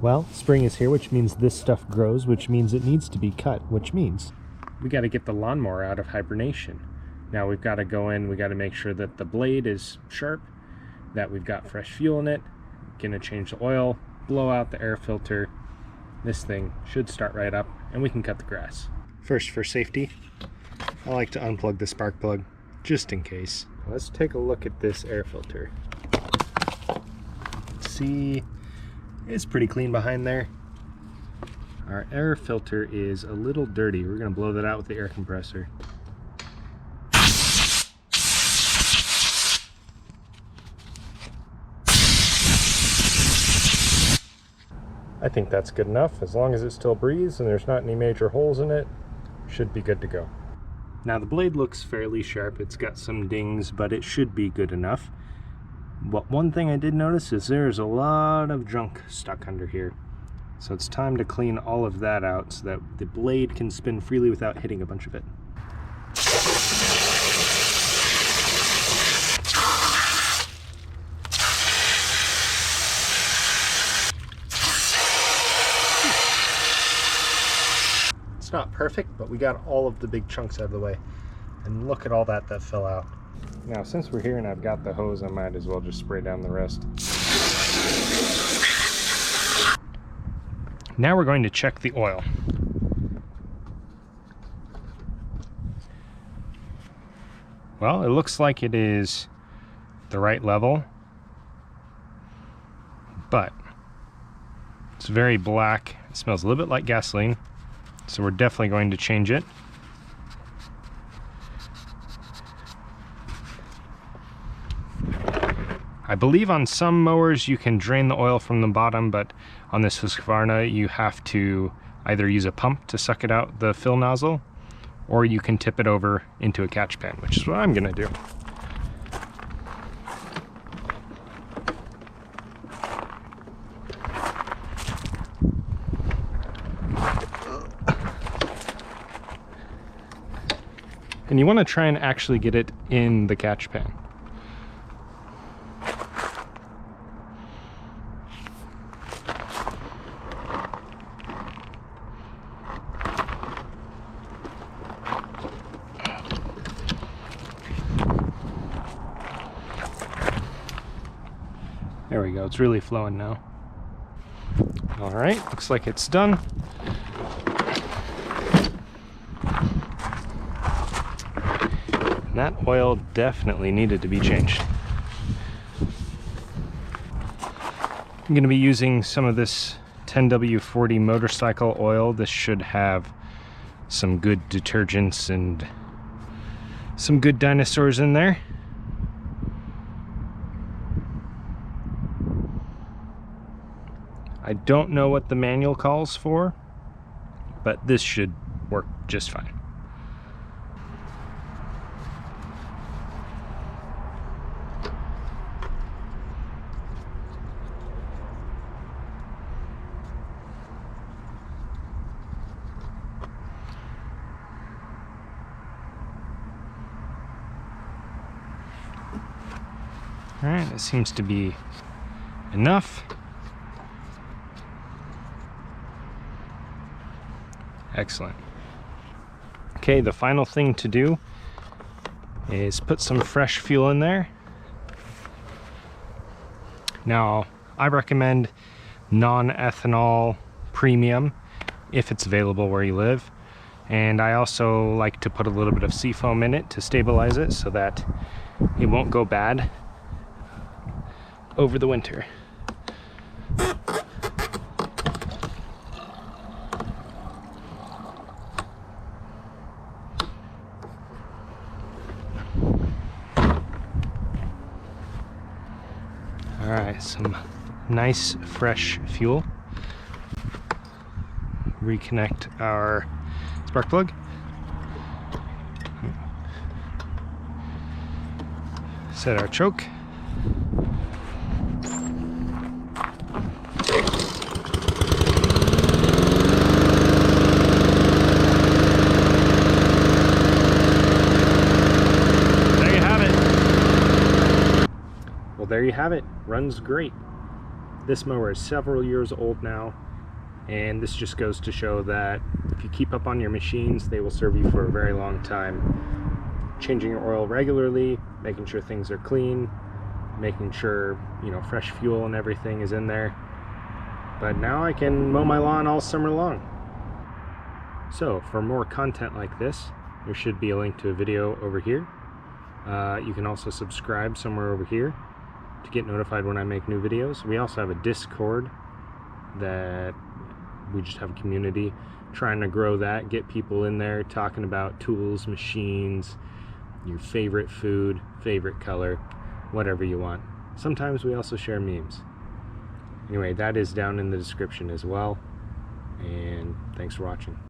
Well, spring is here, which means this stuff grows, which means it needs to be cut, which means we got to get the lawnmower out of hibernation. Now we've got to go in, we got to make sure that the blade is sharp, that we've got fresh fuel in it, gonna change the oil, blow out the air filter. This thing should start right up and we can cut the grass. First, for safety, I like to unplug the spark plug just in case. Let's take a look at this air filter. See, it's pretty clean behind there. Our air filter is a little dirty. We're gonna blow that out with the air compressor. I think that's good enough. As long as it still breathes and there's not any major holes in it, should be good to go. Now the blade looks fairly sharp. It's got some dings, but it should be good enough. But one thing I did notice is there's a lot of junk stuck under here. So it's time to clean all of that out so that the blade can spin freely without hitting a bunch of it. It's not perfect, but we got all of the big chunks out of the way. And look at all that fell out. Now, since we're here and I've got the hose, I might as well just spray down the rest. Now we're going to check the oil. Well, it looks like it is the right level, but it's very black. It smells a little bit like gasoline, so we're definitely going to change it. I believe on some mowers you can drain the oil from the bottom, but on this Husqvarna you have to either use a pump to suck it out the fill nozzle, or you can tip it over into a catch pan, which is what I'm gonna do. And you want to try and actually get it in the catch pan. There we go, it's really flowing now. All right, looks like it's done. That oil definitely needed to be changed. I'm going to be using some of this 10W40 motorcycle oil. This should have some good detergents and some good dinosaurs in there. I don't know what the manual calls for, but this should work just fine. All right, that seems to be enough. Excellent. Okay, the final thing to do is put some fresh fuel in there. Now, I recommend non-ethanol premium if it's available where you live. And I also like to put a little bit of seafoam in it to stabilize it so that it won't go bad over the winter. All right, some nice fresh fuel. Reconnect our spark plug. Set our choke. There you have it. Runs great. This mower is several years old now, and this just goes to show that if you keep up on your machines, they will serve you for a very long time. Changing your oil regularly, making sure things are clean, making sure, you know, fresh fuel and everything is in there. But now I can mow my lawn all summer long. So for more content like this, there should be a link to a video over here. You can also subscribe somewhere over here to get notified when I make new videos. We also have a Discord that we just have a community, trying to grow that, get people in there talking about tools, machines, your favorite food, favorite color, whatever you want. Sometimes we also share memes. Anyway, that is down in the description as well, and thanks for watching.